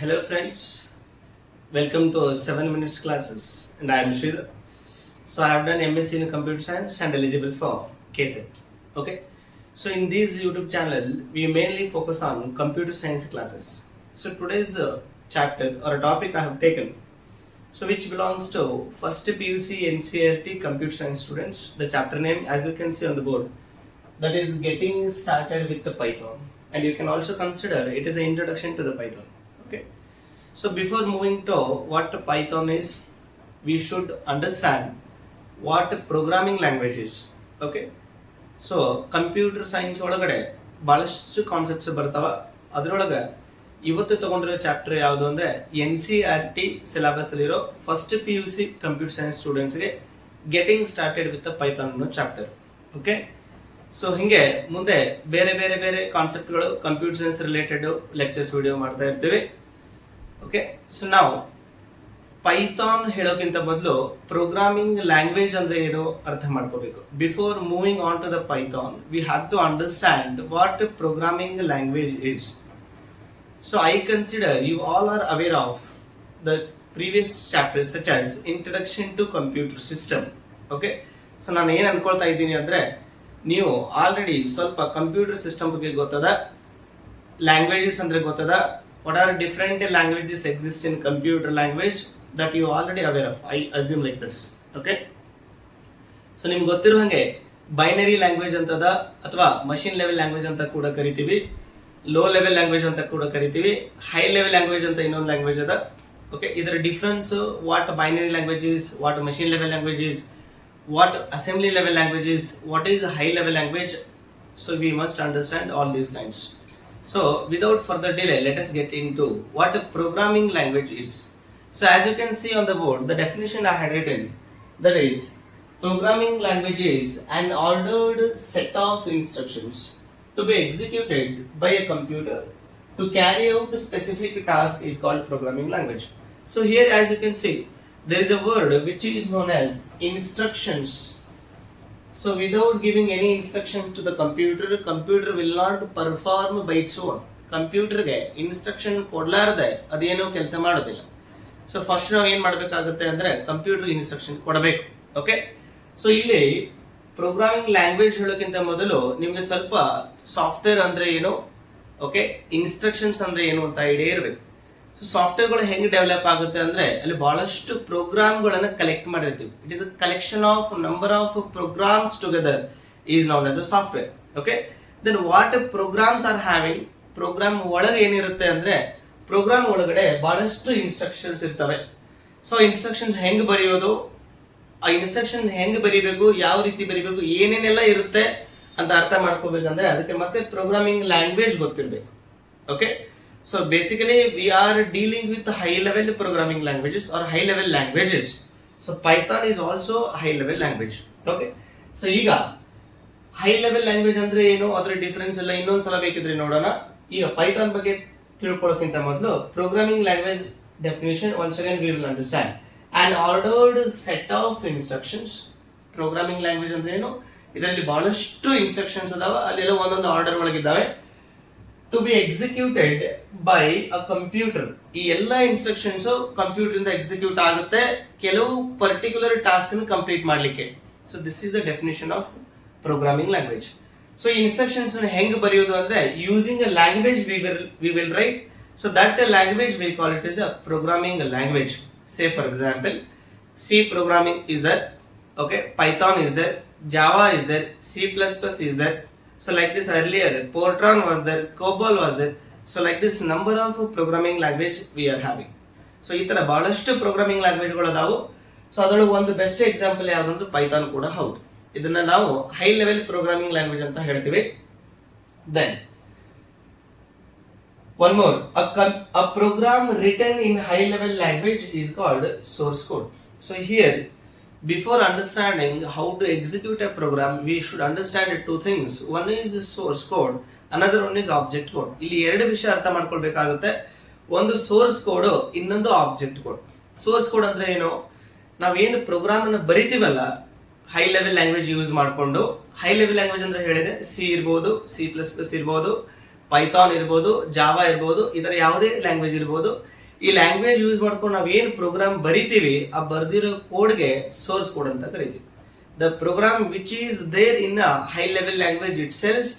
Hello friends, welcome to 7 minutes classes and I am Sridhar. So I have done MSc in computer science and eligible for KSET. Okay. So in this YouTube channel, we mainly focus on computer science classes. So today's chapter or a topic I have taken, so which belongs to first PUC NCERT computer science students. The chapter name, as you can see on the board, that is getting started with the Python, and you can also consider it is an introduction to the Python. Okay. So before moving to what Python is, we should understand what programming language is. Okay. So computer science ಒಳಗಡೆ ಬಹಳಷ್ಟು concepts ಬರ್ತಾವ. ಅದರೊಳಗೆ ಇವತ್ತು ತಗೊಂಡಿರೋ chapter ಯಾವುದು ಅಂದರೆ NCERT syllabus ಅಲ್ಲಿರೋ first PUC computer science ಸ್ಟೂಡೆಂಟ್ಸ್ಗೆ ಗೆಟಿಂಗ್ ಸ್ಟಾರ್ಟೆಡ್ ವಿತ್ ಪೈಥಾನ್ ಅನ್ನೋ ಚಾಪ್ಟರ್. ಓಕೆ. ಸೊ ಹಿಂಗೆ ಮುಂದೆ ಬೇರೆ ಬೇರೆ ಬೇರೆ ಕಾನ್ಸೆಪ್ಟ್ಗಳು computer science related lectures video ಮಾಡ್ತಾ ಇರ್ತೀವಿ. ಓಕೆ. ಸೊ ನಾವು ಪೈಥಾನ್ ಹೇಳೋಕ್ಕಿಂತ ಮೊದಲು ಪ್ರೋಗ್ರಾಮಿಂಗ್ ಲ್ಯಾಂಗ್ವೇಜ್ ಅಂದ್ರೆ ಏನು ಅರ್ಥ ಮಾಡ್ಕೋಬೇಕು. Before moving on to the Python we have to understand what programming language is. So I consider you all are aware of the previous chapters such as introduction to computer system. Okay. So ನಾನು ಏನು ಅನ್ಕೊಳ್ತಾ ಇದ್ದೀನಿ ಅಂದ್ರೆ ನೀವು already ಸ್ವಲ್ಪ computer system ಬಗ್ಗೆ ಗೊತ್ತದ, languages ಅಂದ್ರೆ ಗೊತ್ತದ, what are different languages exist in computer language that you already aware of. I assume like this. Okay. So ನಿಮ್ಗೆ ಗೊತ್ತಿರೋ ಹಾಗೆ ಬೈನರಿ ಲ್ಯಾಂಗ್ವೇಜ್ ಅಂತದ ಅಥವಾ ಮಷಿನ್ ಲೆವೆಲ್ ಲ್ಯಾಂಗ್ವೇಜ್ ಅಂತ ಕೂಡ ಕರಿತೀವಿ, ಲೋ ಲೆವೆಲ್ ಲ್ಯಾಂಗ್ವೇಜ್ ಅಂತ ಕೂಡ ಕರಿತೀವಿ, ಹೈ ಲೆವೆಲ್ ಲ್ಯಾಂಗ್ವೇಜ್ ಅಂತ ಇನ್ನೊಂದು ಲ್ಯಾಂಗ್ವೇಜ್ ಅದ. ಓಕೆ. ಇದರ difference, what binary language is, what machine level language is, what assembly level language is, what is high level language. So we must understand all these lines. So without further delay, let us get into what a programming language is. So as you can see on the board, the definition I had written, that is, programming language is an ordered set of instructions to be executed by a computer to carry out a specific task is called programming language. So here as you can see, there is a word which is known as instructions. So without giving any instructions to the computer will not perform by its own. Computer ಗೆ instruction ಕೊಡ್ಲಾರ್ದೆ ಅದೇನೋ ಕೆಲಸ ಮಾಡೋದಿಲ್ಲ. So first ನಾವು ಏನ್ ಮಾಡಬೇಕಾಗುತ್ತೆ ಅಂದ್ರೆ computer instruction ಕೊಡಬೇಕು. Okay. So ಇಲ್ಲಿ ಪ್ರೋಗ್ರಾಮಿಂಗ್ ಲ್ಯಾಂಗ್ವೇಜ್ ಹೇಳೋಕ್ಕಿಂತ ಮೊದಲು ನಿಮ್ಗೆ ಸ್ವಲ್ಪ ಸಾಫ್ಟ್ವೇರ್ ಅಂದ್ರೆ ಏನು, ಓಕೆ, ಇನ್ಸ್ಟ್ರಕ್ಷನ್ಸ್ ಅಂದ್ರೆ ಏನು ಅಂತ ಐಡಿಯಾ ಇರಬೇಕು. ಸೊ ಸಾಫ್ಟ್ವೇರ್ಗಳು ಹೆಂಗೆ ಡೆವಲಪ್ ಆಗುತ್ತೆ ಅಂದ್ರೆ ಅಲ್ಲಿ ಬಹಳಷ್ಟು ಪ್ರೋಗ್ರಾಮ್ಗಳನ್ನ ಕಲೆಕ್ಟ್ ಮಾಡಿರ್ತೀವಿ. It is a collection of number of programs together is known as a software. Okay. Then what programs are having, program ಒಳಗೆ ಏನಿರುತ್ತೆ ಅಂದ್ರೆ ಪ್ರೋಗ್ರಾಮ್ ಒಳಗಡೆ ಬಹಳಷ್ಟು ಇನ್ಸ್ಟ್ರಕ್ಷನ್ಸ್ ಇರ್ತವೆ. ಸೊ ಇನ್ಸ್ಟ್ರಕ್ಷನ್ಸ್ ಹೆಂಗ್ ಬರೆಯೋದು, ಆ ಇನ್ಸ್ಟ್ರಕ್ಷನ್ ಹೆಂಗ್ ಬರಿಬೇಕು, ಯಾವ ರೀತಿ ಬರಿಬೇಕು, ಏನೇನೆಲ್ಲ ಇರುತ್ತೆ ಅಂತ ಅರ್ಥ ಮಾಡ್ಕೋಬೇಕಂದ್ರೆ ಅದಕ್ಕೆ ಮತ್ತೆ ಪ್ರೋಗ್ರಾಮಿಂಗ್ ಲ್ಯಾಂಗ್ವೇಜ್ ಗೊತ್ತಿರಬೇಕು. Okay. So basically we are dealing with high level programming languages or high level languages. So Python is also high level language. Okay. So ಈಗ high level language ಅಂದ್ರೆ ಏನು, ಅದರ ಡಿಫರೆನ್ಸ್ ಎಲ್ಲ ಇನ್ನೊಂದ್ಸಲ ಬೇಕಿದ್ರೆ ನೋಡೋಣ. ಈಗ ಪೈಥಾನ್ ಬಗ್ಗೆ ತಿಳ್ಕೊಳ್ಳೋಕ್ಕಿಂತ ಮೊದಲು programming language definition once again we will understand. An ordered set of instructions. Programming language ಅಂದ್ರೆ ಏನು, ಇದರಲ್ಲಿ ಬಹಳಷ್ಟು ಇನ್ಸ್ಟ್ರಕ್ಷನ್ಸ್ ಅದಾವ, ಅಲ್ಲೆಲ್ಲ ಒಂದೊಂದು ಆರ್ಡರ್ ಒಳಗಿದ್ದಾವೆ. To be executed by a computer. ಈ ಎಲ್ಲ ಇನ್ಸ್ಟ್ರಕ್ಷನ್ಸ್ ಕಂಪ್ಯೂಟರ್ ಇಂದ ಎಕ್ಸಿಕ್ಯೂಟ್ ಆಗುತ್ತೆ ಕೆಲವು ಪರ್ಟಿಕ್ಯುಲರ್ ಟಾಸ್ಕ್ ಅನ್ನು ಕಂಪ್ಲೀಟ್ ಮಾಡಲಿಕ್ಕೆ. So this is the definition of programming language. So ಈ ಇನ್ಸ್ಟ್ರಕ್ಷನ್ಸ್ ಹೆಂಗ್ ಬರೆಯೋದು ಅಂದ್ರೆ using a language we will write. So that language we call it is a programming language. Say for example, C programming is there, okay, Python is there, Java is there, C++ is there. So like this earlier, Fortran was there, COBOL was there. So like this number of programming language we are having. So ಈ ತರ ಬಹಳಷ್ಟು programming ಲ್ಯಾಂಗ್ವೇಜ್ಗಳು ಅದಾವು. So ಅದರೊಳಗೆ ಒಂದು best example ಯಾವ್ದಂದ್ರೆ Python ಕೂಡ ಹೌದು. ಇದನ್ನ ನಾವು ಹೈ ಲೆವೆಲ್ ಪ್ರೋಗ್ರಾಮಿಂಗ್ ಲ್ಯಾಂಗ್ವೇಜ್ ಅಂತ ಹೇಳ್ತೀವಿ. Then one more, a program written in high level language is called source code. So here, before understanding how to execute a program, we should understand two things. One is source code, another one is object code. ಇಲ್ಲಿ ಎರಡು ವಿಷಯ ಅರ್ಥ ಮಾಡ್ಕೊಳ್ಬೇಕಾಗುತ್ತೆ. ಒಂದು source code, ಇನ್ನೊಂದು object code. Source code ಅಂದ್ರೆ ಏನು, ನಾವೇನು program ಅನ್ನು ಬರಿತೀವಲ್ಲ ಹೈ ಲೆವೆಲ್ ಲ್ಯಾಂಗ್ವೇಜ್ ಯೂಸ್ ಮಾಡಿಕೊಂಡು, ಹೈ ಲೆವೆಲ್ ಲ್ಯಾಂಗ್ವೇಜ್ ಅಂದ್ರೆ ಹೇಳಿದೆ C ಇರ್ಬೋದು, C++ ಇರ್ಬೋದು, ಪೈಥಾನ್ ಇರ್ಬೋದು, ಜಾವಾ ಇರ್ಬೋದು, ಇದರ ಯಾವುದೇ ಲ್ಯಾಂಗ್ವೇಜ್ ಇರ್ಬೋದು. ಈ ಲ್ಯಾಂಗ್ವೇಜ್ ಯೂಸ್ ಮಾಡ್ಕೊಂಡು ನಾವು ಏನು ಪ್ರೋಗ್ರಾಮ್ ಬರಿತೀವಿ, ಆ ಬರ್ದಿರೋ ಕೋಡ್ಗೆ ಸೋರ್ಸ್ ಕೋಡ್ ಅಂತ ಕರಿತೀವಿ. The program which is there in a high level language itself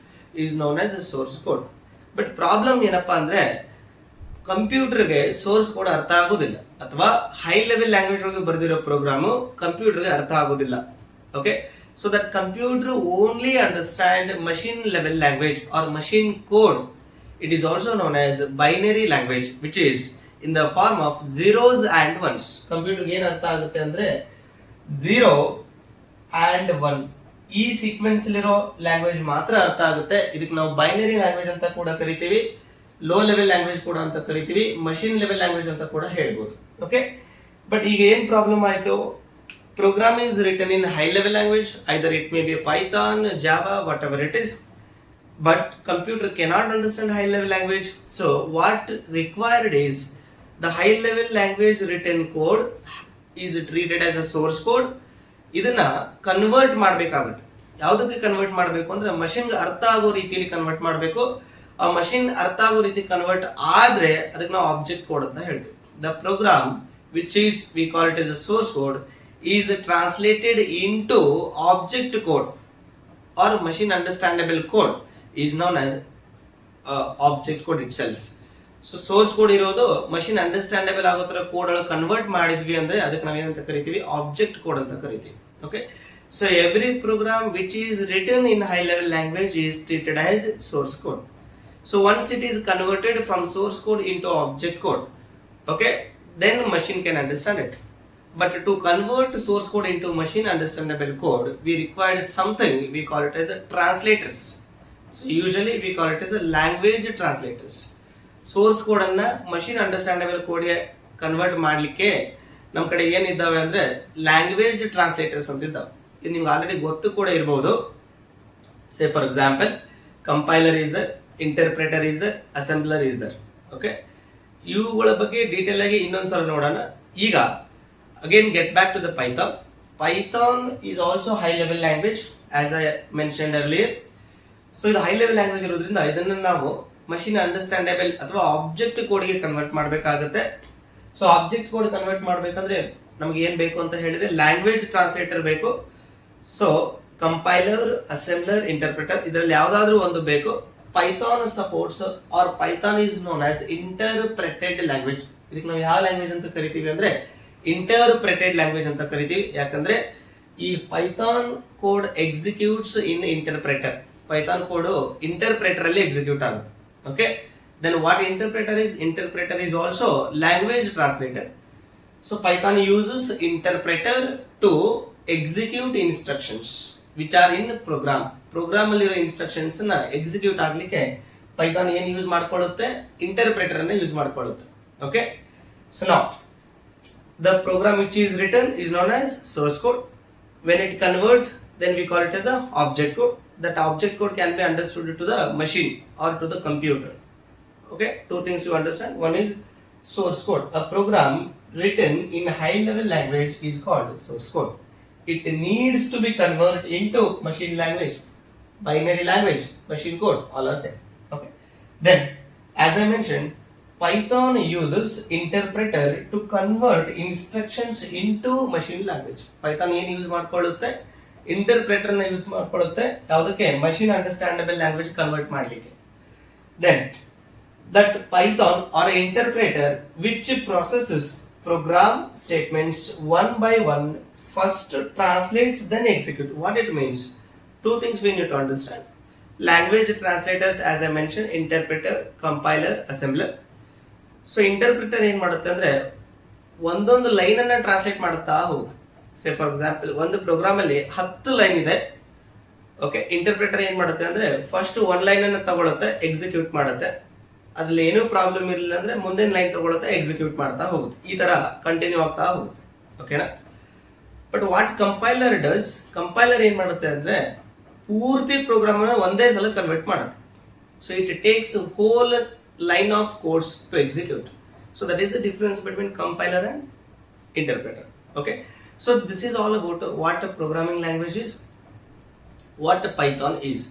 is known as source code. But problem ಏನಪ್ಪಾ ಅಂದ್ರೆ, ಕಂಪ್ಯೂಟರ್ಗೆ ಸೋರ್ಸ್ ಕೋಡ್ ಅರ್ಥ ಆಗೋದಿಲ್ಲ, ಅಥವಾ ಹೈ ಲೆವೆಲ್ ಲ್ಯಾಂಗ್ವೇಜ್ ಒಳಗೆ ಬರೆದಿರೋ ಪ್ರೋಗ್ರಾಮು ಕಂಪ್ಯೂಟರ್ಗೆ ಅರ್ಥ ಆಗೋದಿಲ್ಲ. Okay, so that computer only understand machine level language or machine code. It is also known as binary language which is in the form of zeros and ones. ಕಂಪ್ಯೂಟರ್ಗೆ ಏನು ಅರ್ಥ ಆಗುತ್ತೆ ಅಂದ್ರೆ 0 and 1 ಈ ಸೀಕ್ವೆನ್ಸ್ ಇರೋ ಲ್ಯಾಂಗ್ವೇಜ್ ಮಾತ್ರ ಅರ್ಥ ಆಗುತ್ತೆ. ಇದಕ್ಕೆ ನಾವು ಬೈನರಿ ಲ್ಯಾಂಗ್ವೇಜ್ ಅಂತ ಕೂಡ ಕರಿತೀವಿ, ಲೋ ಲೆವೆಲ್ ಲ್ಯಾಂಗ್ವೇಜ್ ಕೂಡ ಅಂತ ಕರಿತೀವಿ, ಮಷಿನ್ ಲೆವೆಲ್ ಲ್ಯಾಂಗ್ವೇಜ್ ಅಂತ ಕೂಡ ಹೇಳ್ಬೋದು. ಓಕೆ, ಬಟ್ ಈಗ ಏನ್ ಪ್ರಾಬ್ಲಮ್ ಆಯ್ತು, program is written in high level language, either it may be Python, Java, whatever it is, but computer cannot understand high level language. So what required is the high level language written code is treated as a source code. ಇದನ್ನ convert ಮಾಡಬೇಕಾಗುತ್ತೆ. ಯಾವುದಕ್ಕೆ convert ಮಾಡಬೇಕು ಅಂದ್ರೆ ಮಷಿನ್ಗೆ ಅರ್ಥ ಆಗೋ ರೀತಿಯಲ್ಲಿ convert ಮಾಡಬೇಕು. ಆ ಮಷಿನ್ ಅರ್ಥ ಆಗೋ ರೀತಿ ಕನ್ವರ್ಟ್ ಆದ್ರೆ ಅದಕ್ಕೆ ನಾವು ಆಬ್ಜೆಕ್ಟ್ ಕೋಡ್ ಅಂತ ಹೇಳ್ತೀವಿ. The program which is we call it as a source code is translated into object code or machine understandable code is known as object code itself. So source code ಇರೋದು machine understandable ಆಗೋ ತರ code ಒಳಗೆ convert ಮಾಡಿದ್ವಿ ಅಂದ್ರೆ ಅದಕ್ಕೆ ನಾವು ಏನಂತ ಕರಿತೀವಿ, ಆಬ್ಜೆಕ್ಟ್ ಕೋಡ್ ಅಂತ ಕರಿತೀವಿ. Okay, so every program which is written in high level language is treated as source code. So once it is converted from source code into object code, okay, then machine can understand it. But to convert source code into machine understandable code, we required something, we call it as a translators. So usually we call it as a language translators. Source code ಅನ್ನ machine understandable code ಗೆ convert ಮಾಡ್ಲಿಕ್ಕೆ ನಮ್ಮ ಕಡೆ ಏನಿದ್ದಾವೆ ಅಂದ್ರೆ language translators ಅಂತ ಇದ್ದಾವೆ. ಇದು ನಿಮ್ಗೆ ಆಲ್ರೆಡಿ ಗೊತ್ತು ಕೂಡ ಇರಬಹುದು. Say for example, compiler is there, interpreter is there, assembler is there. Okay, ಇವುಗಳ ಬಗ್ಗೆ ಡೀಟೇಲ್ ಆಗಿ ಇನ್ನೊಂದ್ಸಲ ನೋಡೋಣ. ಈಗ again get back to the Python. Python is also high level language as I mentioned earlier. So ಇದು high level language ಇರೋದ್ರಿಂದ ಇದನ್ನ ನಾವು machine understandable ಅಥವಾ ಆಬ್ಜೆಕ್ಟ್ ಕೋಡ್ ಗೆ ಕನ್ವರ್ಟ್ ಮಾಡಬೇಕಾಗುತ್ತೆ. ಸೊ ಆಬ್ಜೆಕ್ಟ್ ಕೋಡ್ ಕನ್ವರ್ಟ್ ಮಾಡಬೇಕಂದ್ರೆ ನಮಗೆ ಏನ್ ಬೇಕು ಅಂತ ಹೇಳಿದ್ರೆ ಲ್ಯಾಂಗ್ವೇಜ್ ಟ್ರಾನ್ಸ್ಲೇಟರ್ ಬೇಕು. ಸೊ ಕಂಪೈಲರ್, ಅಸೆಂಬ್ಲರ್, ಇಂಟರ್ಪ್ರಿಟರ್ ಇದರಲ್ಲಿ ಯಾವ್ದಾದ್ರು ಒಂದು ಬೇಕು. Python supports or Python is known as interpreted language. ಇದಕ್ಕೆ ನಾವು ಯಾವ ಲ್ಯಾಂಗ್ವೇಜ್ ಅಂತ ಕರಿತೀವಿ ಅಂದ್ರೆ ಇಂಟರ್ಪ್ರೆಟೆಡ್ ಲ್ಯಾಂಗ್ವೇಜ್ ಅಂತ ಕರಿತೀವಿ. ಯಾಕಂದ್ರೆ ಈ Python code executes in interpreter. Python code interpreter ಅಲ್ಲಿ ಎಕ್ಸಿಕ್ಯೂಟ್ ಆಗುತ್ತೆ. Okay, then what interpreter is? Interpreter is also language translator. So Python uses interpreter to execute instructions which are in program. Program ಅಲ್ಲಿರೋ instructions ನ execute ಆಗ್ಲಿಕ್ಕೆ Python ಏನ್ use ಮಾಡ್ಕೊಳ್ಳುತ್ತೆ? Interpreter ಅನ್ನ use ಮಾಡ್ಕೊಳ್ಳುತ್ತೆ. Okay, so now the program which is written is known as source code. When it converts, then we call it as a object code. That object code can be understood to the machine or to the computer. Okay, two things you understand. One is source code. A program written in high level language is called source code. It needs to be converted into machine language, binary language, machine code, all are same. Okay, then as I mentioned, Python uses interpreter to convert instructions into machine language. Python ಏನು use ಮಾಡ್ಕೊಳ್ಳುತ್ತೆ? ಇಂಟರ್ಪ್ರೆಟರ್ ನ use ಮಾಡ್ಕೊಳ್ಳುತ್ತೆ. ಯಾವುದಕ್ಕೆ? machine understandable language convert ಮಾಡಲಿಕ್ಕೆ. Then that Python or interpreter which processes program statements one by one, first translates then execute. What it means? Two things we need to understand. Language translators, as I mentioned, interpreter, compiler, assembler. So interpreter ಏನ್ ಮಾಡುತ್ತೆ ಅಂದ್ರೆ ಒಂದೊಂದು line ಅನ್ನ translate ಮಾಡುತ್ತಾ ಹೋಗುತ್ತೆ. ಸೇ for example, ಒಂದು program ಅಲ್ಲಿ 10 line ಇದೆ. ಓಕೆ, ಇಂಟರ್ಪ್ರಿಟರ್ ಏನ್ ಮಾಡುತ್ತೆ ಅಂದ್ರೆ ಫಸ್ಟ್ 1 ಲೈನ್ ಅನ್ನ ತಗೊಳುತ್ತೆ, ಎಕ್ಸಿಕ್ಯೂಟ್ ಮಾಡುತ್ತೆ. ಅದ್ರಲ್ಲಿ ಏನೂ ಪ್ರಾಬ್ಲಮ್ ಇರಲಿಲ್ಲ ಅಂದ್ರೆ ಮುಂದಿನ ಲೈನ್ ತಗೊಳುತ್ತೆ, ಎಕ್ಸಿಕ್ಯೂಟ್ ಮಾಡ್ತಾ ಹೋಗುತ್ತೆ. ಈ ತರ ಕಂಟಿನ್ಯೂ ಆಗ್ತಾ ಹೋಗುತ್ತೆ. ಓಕೆನಾ? But what compiler does? Compiler ಏನ್ ಮಾಡುತ್ತೆ ಅಂದ್ರೆ ಪೂರ್ತಿ ಪ್ರೋಗ್ರಾಮ್ ಅನ್ನ ಒಂದೇ ಸಲ ಕನ್ವರ್ಟ್ ಮಾಡುತ್ತೆ. So it takes whole line of codes to execute. So that is the difference between compiler and interpreter. Okay, so this is all about what a programming language is, what Python is.